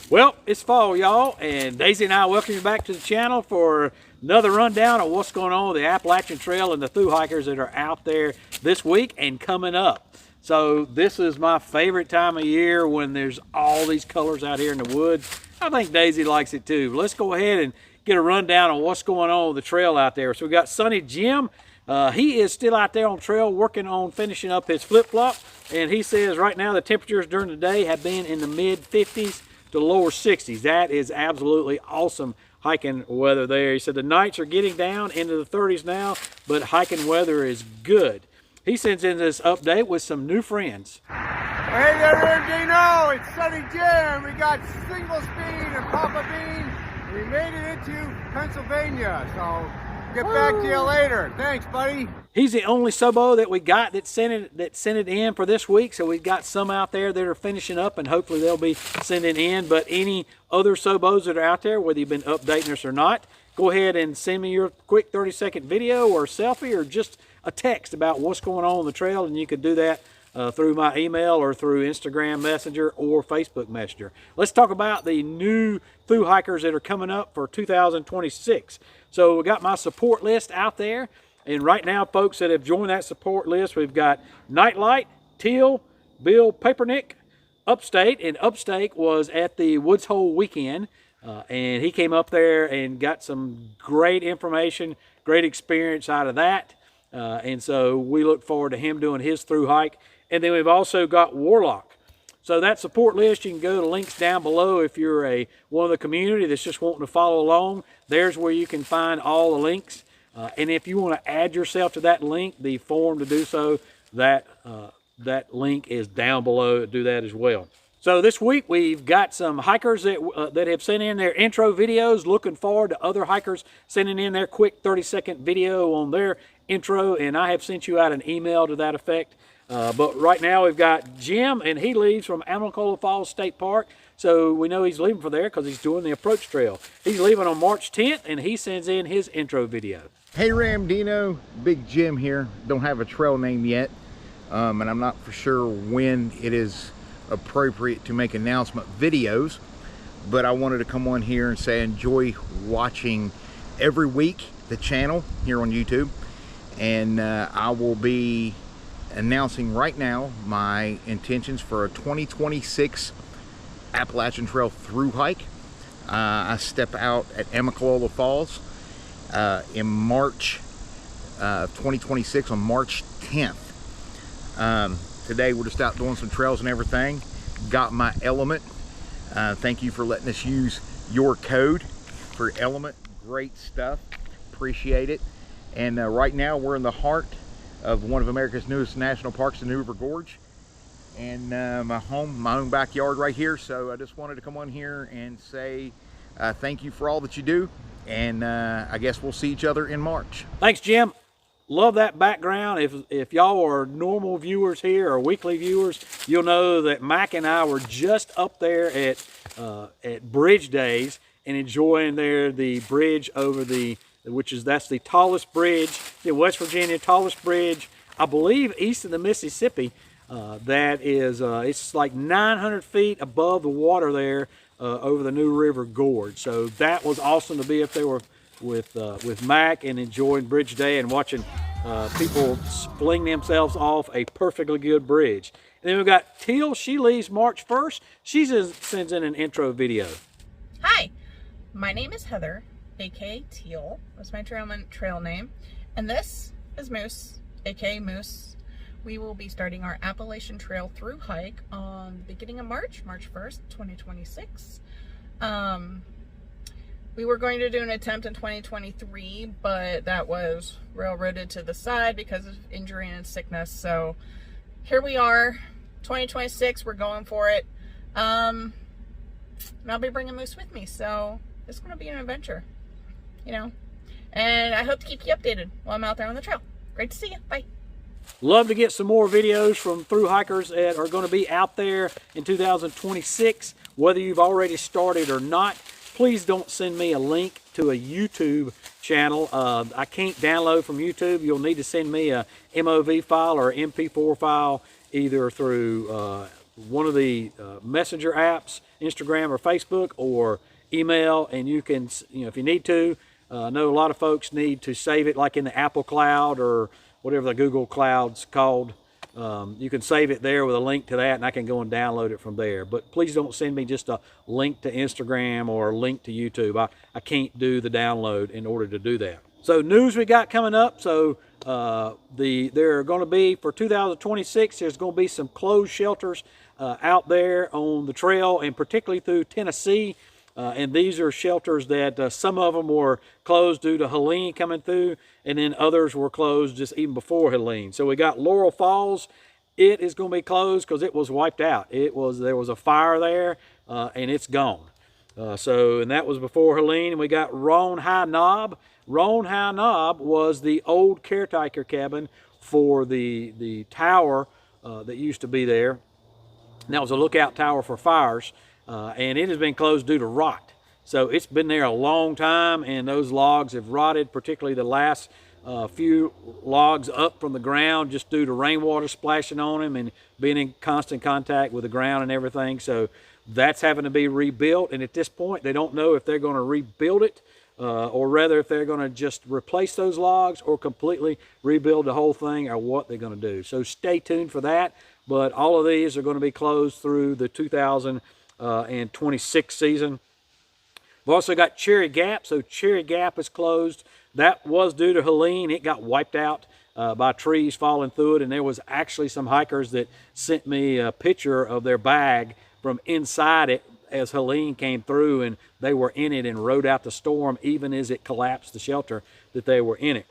Well, it's fall, y'all, and Daisy and I welcome you back to the channel for another rundown of what's going on with the Appalachian Trail and the thru hikers that are out there this week and coming up. So this is my favorite time of year when there's all these colors out here in the woods. I think Daisy likes it too. Let's go ahead and get a rundown on what's going on with the trail out there. So we got Sunny Jim. He is still out there on trail working on finishing up his flip-flop, and he says right now the temperatures during the day have been in the mid-50s to lower 60s. That is absolutely awesome hiking weather there. He said the nights are getting down into the 30s now, but hiking weather is good. He sends in this update with some new friends. Hey there, Ramdino, it's Sunny Jim. We got single speed and Papa Bean. We made it into Pennsylvania, so get back to you later. Thanks, buddy. He's the only SOBO that we got that sent it in for this week. So we've got some out there that are finishing up, and hopefully they'll be sending in. But any other SOBOs that are out there, whether you've been updating us or not, go ahead and send me your quick 30-second video or selfie or just a text about what's going on the trail, and you could do that through my email or through Instagram Messenger or Facebook Messenger. Let's talk about the new thru hikers that are coming up for 2026. So we got my support list out there, and right now folks that have joined that support list, we've got Nightlight, Teal, Bill Papernick, Upstate, and Upstate was at the Woods Hole weekend, and he came up there and got some great information, great experience out of that, and so we look forward to him doing his thru hike. And then we've also got Warlock. So that support list, you can go to the links down below if you're one of the community that's just wanting to follow along. There's where you can find all the links. And if you want to add yourself to that link, the form to do so, that link is down below. Do that as well. So this week we've got some hikers that have sent in their intro videos. Looking forward to other hikers sending in their quick 30-second video on their intro. And I have sent you out an email to that effect. But right now we've got Jim, and he leaves from Amicalola Falls State Park. So we know he's leaving for there because he's doing the approach trail. He's leaving on March 10th, and he sends in his intro video. Hey Ramdino, Big Jim here. Don't have a trail name yet, and I'm not for sure when it is appropriate to make announcement videos, but I wanted to come on here and say I enjoy watching every week the channel here on YouTube, and I will be announcing right now my intentions for a 2026 Appalachian Trail thru hike. I step out at Amicalola Falls in March of 2026 on March 10th. Today we're just out doing some trails and everything. Got my element. Thank you for letting us use your code for element. Great stuff. Appreciate it. And right now we're in the heart of one of America's newest national parks, the New River Gorge, and my own backyard right here. So I just wanted to come on here and say thank you for all that you do, and I guess we'll see each other in March. Thanks, Jim. Love that background. If y'all are normal viewers here or weekly viewers, you'll know that Mac and I were just up there at Bridge Days and enjoying the bridge over that's the tallest bridge in West Virginia, tallest bridge, I believe, east of the Mississippi. That is, it's like 900 feet above the water there over the New River Gorge. So that was awesome to be up there with Mac and enjoying Bridge Day and watching people fling themselves off a perfectly good bridge. And then we've got Teal. She leaves March 1st. She sends in an intro video. Hi, my name is Heather, aka Teal. That's my trail name. And this is Moose, aka Moose. We will be starting our Appalachian Trail thru hike on the beginning of March 1st, 2026. We were going to do an attempt in 2023, but that was railroaded to the side because of injury and sickness. So here we are, 2026, we're going for it. And I'll be bringing Moose with me, so it's going to be an adventure, you know. And I hope to keep you updated while I'm out there on the trail. Great to see you. Bye. Love to get some more videos from thru hikers that are going to be out there in 2026. Whether you've already started or not, please don't send me a link to a YouTube channel. I can't download from YouTube. You'll need to send me a MOV file or MP4 file either through one of the messenger apps Instagram or Facebook, or email, and you can, if you need to. I know a lot of folks need to save it like in the Apple Cloud or whatever the Google Cloud's called. You can save it there with a link to that, and I can go and download it from there. But please don't send me just a link to Instagram or a link to YouTube. I can't do the download in order to do that. So news we got coming up. So there are going to be, for 2026, there's going to be some closed shelters out there on the trail, and particularly through Tennessee. And these are shelters that some of them were closed due to Helene coming through, and then others were closed just even before Helene. So we got Laurel Falls. It is going to be closed because it was wiped out. There was a fire there, and it's gone. And that was before Helene. And we got Roan High Knob. Roan High Knob was the old caretaker cabin for the tower that used to be there. And that was a lookout tower for fires. And it has been closed due to rot. So it's been there a long time, and those logs have rotted, particularly the last few logs up from the ground, just due to rainwater splashing on them and being in constant contact with the ground and everything. So that's having to be rebuilt, and at this point they don't know if they're going to rebuild it or rather if they're going to just replace those logs or completely rebuild the whole thing, or what they're going to do. So stay tuned for that. But all of these are going to be closed through the 2026 season. We've also got Cherry Gap. So Cherry Gap is closed. That was due to Helene. It got wiped out by trees falling through it, and there was actually some hikers that sent me a picture of their bag from inside it as Helene came through, and they were in it and rode out the storm even as it collapsed the shelter that they were in it.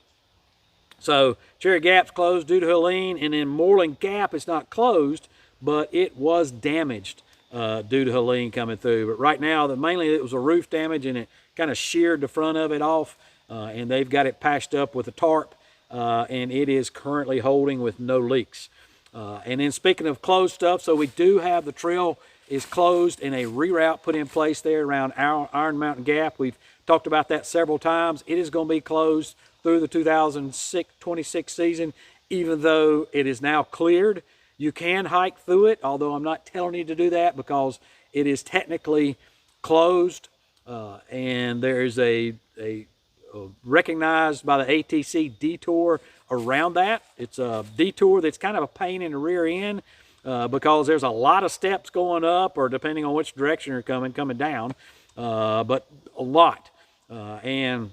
So Cherry Gap's closed due to Helene, and then Moreland Gap is not closed, but it was damaged due to Helene coming through. But right now, mainly it was a roof damage, and it kind of sheared the front of it off, and they've got it patched up with a tarp, and it is currently holding with no leaks. And then speaking of closed stuff, so we do have the trail is closed and a reroute put in place there around Iron Mountain Gap. We've talked about that several times. It is going to be closed through the 2026 season, even though it is now cleared. You can hike through it, although I'm not telling you to do that because it is technically closed, and there's a recognized by the ATC detour around that. It's a detour that's kind of a pain in the rear end because there's a lot of steps going up, or depending on which direction you're coming down, but a lot. And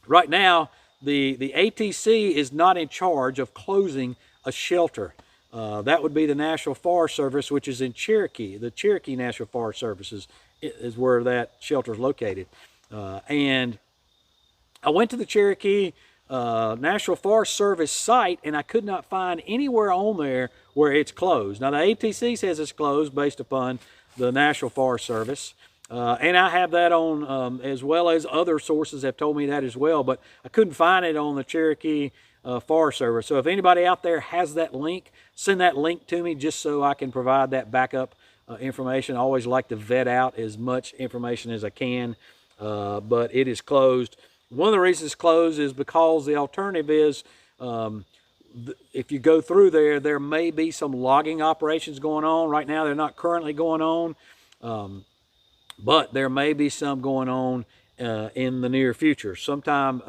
right now, the ATC is not in charge of closing a shelter. That would be the National Forest Service, which is in Cherokee. The Cherokee National Forest Service is where that shelter is located. And I went to the Cherokee National Forest Service site, and I could not find anywhere on there where it's closed. Now, the ATC says it's closed based upon the National Forest Service. And I have that on, as well as other sources have told me that as well, but I couldn't find it on the Cherokee Forest Service. So if anybody out there has that link, send that link to me just so I can provide that backup information. I always like to vet out as much information as I can, but it is closed. One of the reasons it's closed is because the alternative is if you go through there may be some logging operations going on. Right now, they're not currently going on, but there may be some going on in the near future, sometime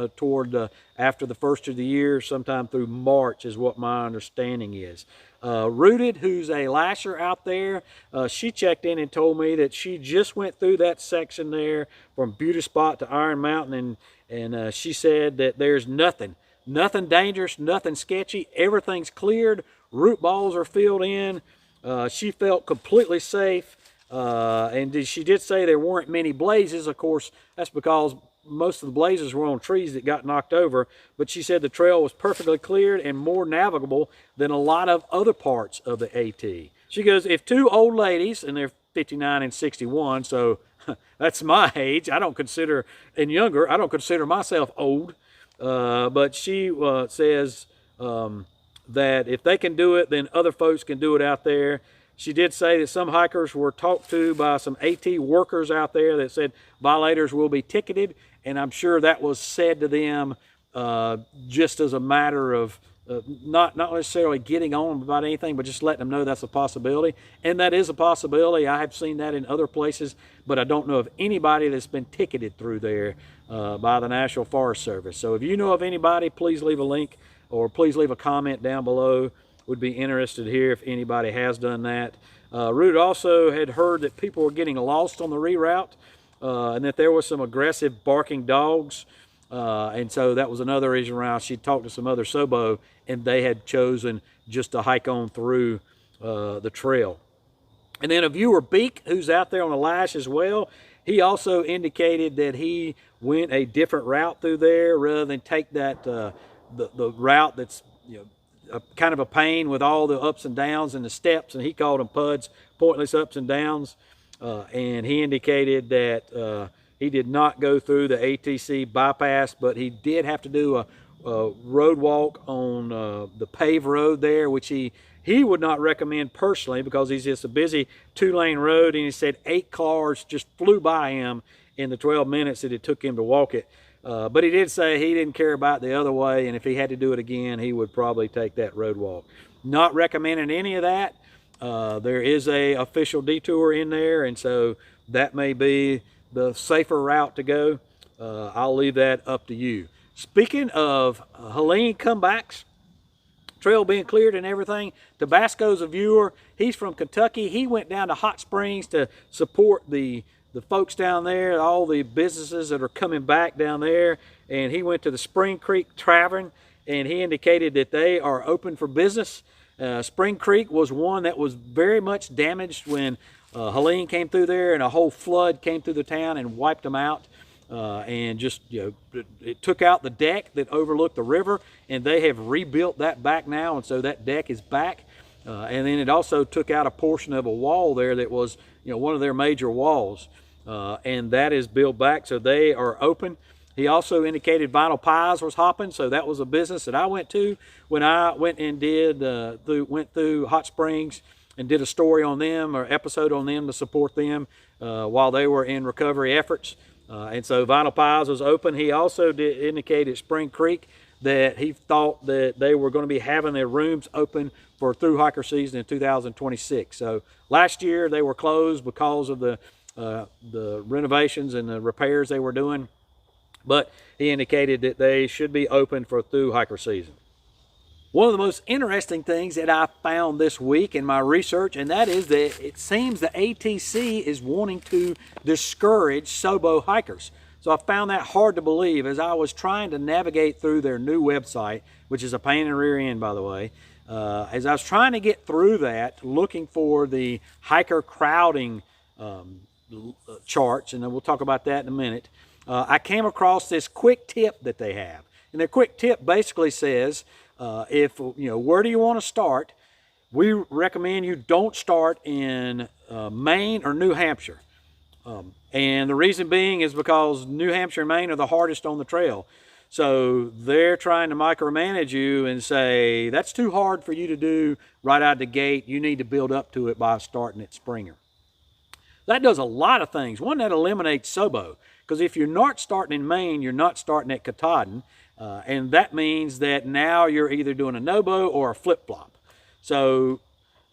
after the first of the year, sometime through March is what my understanding is. Rooted, who's a lasher out there, she checked in and told me that she just went through that section there from Beauty Spot to Iron Mountain, and she said that there's nothing dangerous, nothing sketchy, everything's cleared, root balls are filled in. She felt completely safe. And she did say there weren't many blazes. Of course, that's because most of the blazes were on trees that got knocked over. But she said the trail was perfectly cleared and more navigable than a lot of other parts of the AT. She goes, if two old ladies, and they're 59 and 61, so that's my age. I don't consider myself old. But she says that if they can do it, then other folks can do it out there. She did say that some hikers were talked to by some AT workers out there that said violators will be ticketed, and I'm sure that was said to them just as a matter of not necessarily getting on them about anything, but just letting them know that's a possibility. And that is a possibility. I have seen that in other places, but I don't know of anybody that's been ticketed through there by the National Forest Service. So if you know of anybody, please leave a link or please leave a comment down below. Would be interested to hear if anybody has done that. Root also had heard that people were getting lost on the reroute and that there was some aggressive barking dogs. And so that was another reason why she talked to some other SOBO and they had chosen just to hike on through the trail. And then a viewer, Beak, who's out there on the lash as well, he also indicated that he went a different route through there rather than take that the route that's, you know, kind of a pain with all the ups and downs and the steps, and he called them PUDs, pointless ups and downs. And he indicated that he did not go through the ATC bypass, but he did have to do a road walk on the paved road there, which he would not recommend personally because he's just a busy 2-lane road, and he said 8 cars just flew by him in the 12 minutes that it took him to walk it. But he did say he didn't care about the other way, and if he had to do it again, he would probably take that road walk. Not recommending any of that. There is a official detour in there, and so that may be the safer route to go. I'll leave that up to you. Speaking of Helene comebacks, trail being cleared and everything, Tabasco's a viewer. He's from Kentucky. He went down to Hot Springs to support the folks down there, all the businesses that are coming back down there, and he went to the Spring Creek Tavern, and he indicated that they are open for business. Spring Creek was one that was very much damaged when Helene came through there, and a whole flood came through the town and wiped them out, and just, you know, it took out the deck that overlooked the river, and they have rebuilt that back now, and so that deck is back. And then it also took out a portion of a wall there that was, you know, one of their major walls, and that is built back, so they are open. He also indicated Vinyl Pies was hopping, so that was a business that I went to when I went and went through Hot Springs and did a story on them or episode on them to support them while they were in recovery efforts. And so Vinyl Pies was open. He also did indicate at Spring Creek that he thought that they were going to be having their rooms open for through hiker season in 2026. So last year they were closed because of the renovations and the repairs they were doing, but he indicated that they should be open for through hiker season. One of the most interesting things that I found this week in my research, and that is that it seems the ATC is wanting to discourage SOBO hikers. So I found that hard to believe as I was trying to navigate through their new website, which is a pain in the rear end, by the way. As I was trying to get through that, looking for the hiker crowding charts, and then we'll talk about that in a minute, I came across this quick tip that they have. And their quick tip basically says, if, you know, where do you want to start? We recommend you don't start in Maine or New Hampshire. And the reason being is because New Hampshire and Maine are the hardest on the trail. So they're trying to micromanage you and say, that's too hard for you to do right out of the gate. You need to build up to it by starting at Springer. That does a lot of things. One, that eliminates SOBO. Because if you're not starting in Maine, you're not starting at Katahdin. And that means that now you're either doing a no-bow or a flip-flop. So,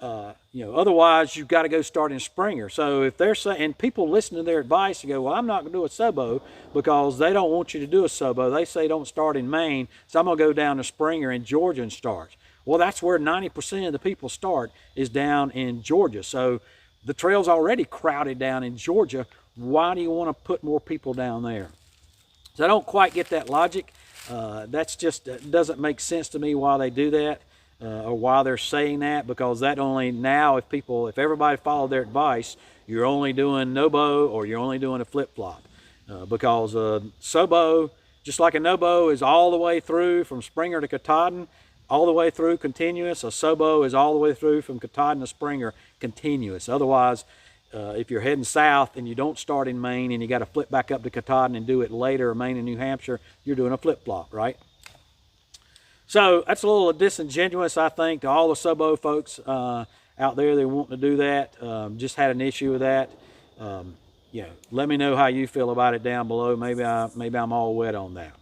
you know, otherwise you've got to go start in Springer. So if they're saying, and people listen to their advice and go, well, I'm not going to do a SOBO because they don't want you to do a SOBO. They say don't start in Maine, so I'm going to go down to Springer in Georgia and start. Well, that's where 90% of the people start, is down in Georgia. So the trail's already crowded down in Georgia. Why do you want to put more people down there? So I don't quite get that logic. That's just doesn't make sense to me why they do that, or why they're saying that, because that only now, if everybody followed their advice, you're only doing no-bow or you're only doing a flip-flop, because SOBO, just like a no-bow, is all the way through from Springer to Katahdin, all the way through continuous. A SOBO is all the way through from Katahdin to Springer continuous. Otherwise, if you're heading south and you don't start in Maine and you got to flip back up to Katahdin and do it later, or Maine and New Hampshire, you're doing a flip-flop, right? So that's a little disingenuous, I think, to all the SOBO folks out there that want to do that. Just had an issue with that. You know, let me know how you feel about it down below. Maybe I'm all wet on that.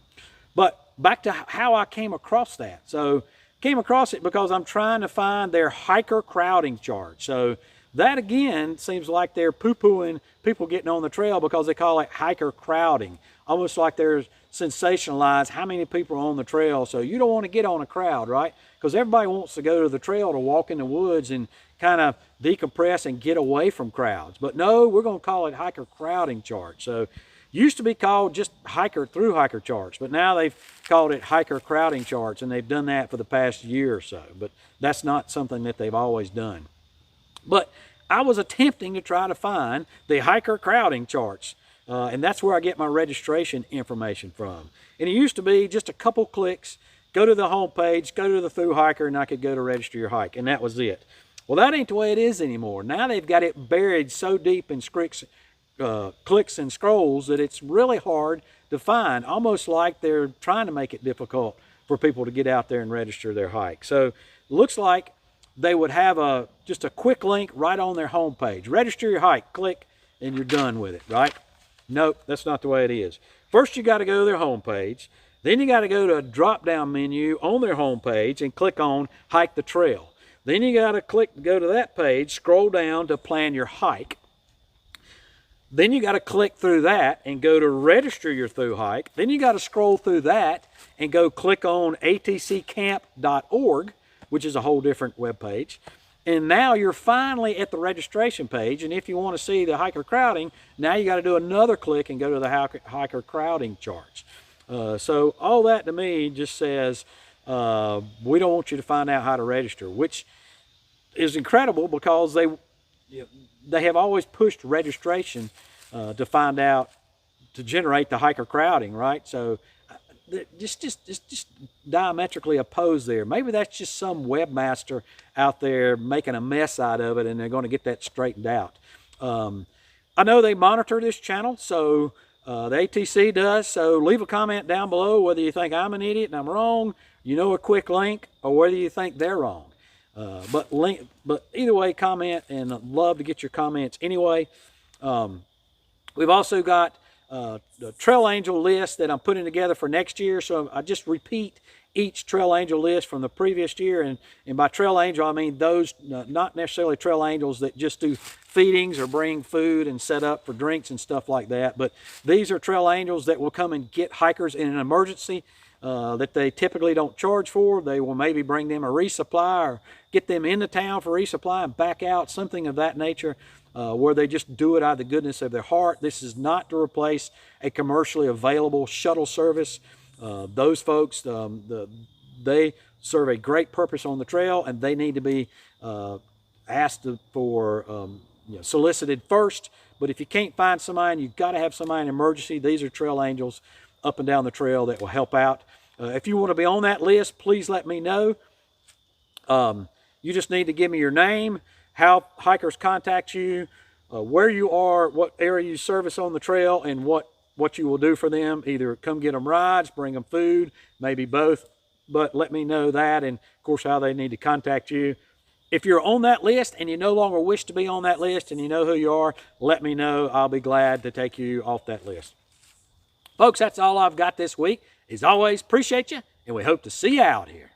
But back to how I came across that. So came across it because I'm trying to find their hiker crowding chart. So that again seems like they're poo-pooing people getting on the trail because they call it hiker crowding. Almost like they're sensationalized how many people are on the trail. So you don't want to get on a crowd, right? Because everybody wants to go to the trail to walk in the woods and kind of decompress and get away from crowds. But no, we're going to call it hiker crowding chart. So used to be called just through hiker charts, but now they've called it hiker crowding charts, and they've done that for the past year or so. But that's not something that they've always done. But I was attempting to try to find the hiker crowding charts, and that's where I get my registration information from. And it used to be just a couple clicks, go to the home page, go to the Thru Hiker, and I could go to register your hike, and that was it. Well, that ain't the way it is anymore. Now they've got it buried so deep in clicks and scrolls that it's really hard to find, almost like they're trying to make it difficult for people to get out there and register their hike. So it looks like they would have just a quick link right on their home page. Register your hike, click, and you're done with it, right? Nope, that's not the way it is. First, you got to go to their home page. Then you got to go to a drop-down menu on their home page and click on Hike the Trail. Then you got to go to that page, scroll down to plan your hike. Then you got to click through that and go to register your Thru hike. Then you got to scroll through that and go click on atccamp.org, which is a whole different web page. And now you're finally at the registration page. And if you want to see the hiker crowding, now you got to do another click and go to the hiker crowding charts. So all that to me just says, we don't want you to find out how to register, which is incredible because they have always pushed registration to find out, to generate the hiker crowding, right? So just diametrically opposed there. Maybe that's just some webmaster out there making a mess out of it, and they're going to get that straightened out. I know they monitor this channel, so the ATC does, so leave a comment down below whether you think I'm an idiot and I'm wrong, you know a quick link, or whether you think they're wrong. But either way, comment, and I'd love to get your comments anyway. We've also got the Trail Angel list that I'm putting together for next year, so I just repeat each Trail Angel list from the previous year, and by Trail Angel I mean those not necessarily Trail Angels that just do feedings or bring food and set up for drinks and stuff like that, but these are Trail Angels that will come and get hikers in an emergency that they typically don't charge for. They will maybe bring them a resupply or get them into town for resupply and back out, something of that nature, where they just do it out of the goodness of their heart. This is not to replace a commercially available shuttle service. Those folks, they serve a great purpose on the trail, and they need to be asked for, solicited first. But if you can't find somebody, you've got to have somebody in emergency. These are Trail Angels up and down the trail that will help out. If you want to be on that list, please let me know. You just need to give me your name, how hikers contact you, where you are, what area you service on the trail, and what you will do for them. Either come get them rides, bring them food, maybe both, but let me know that, and of course how they need to contact you. If you're on that list and you no longer wish to be on that list and you know who you are, let me know. I'll be glad to take you off that list. Folks, that's all I've got this week. As always, appreciate you, and we hope to see you out here.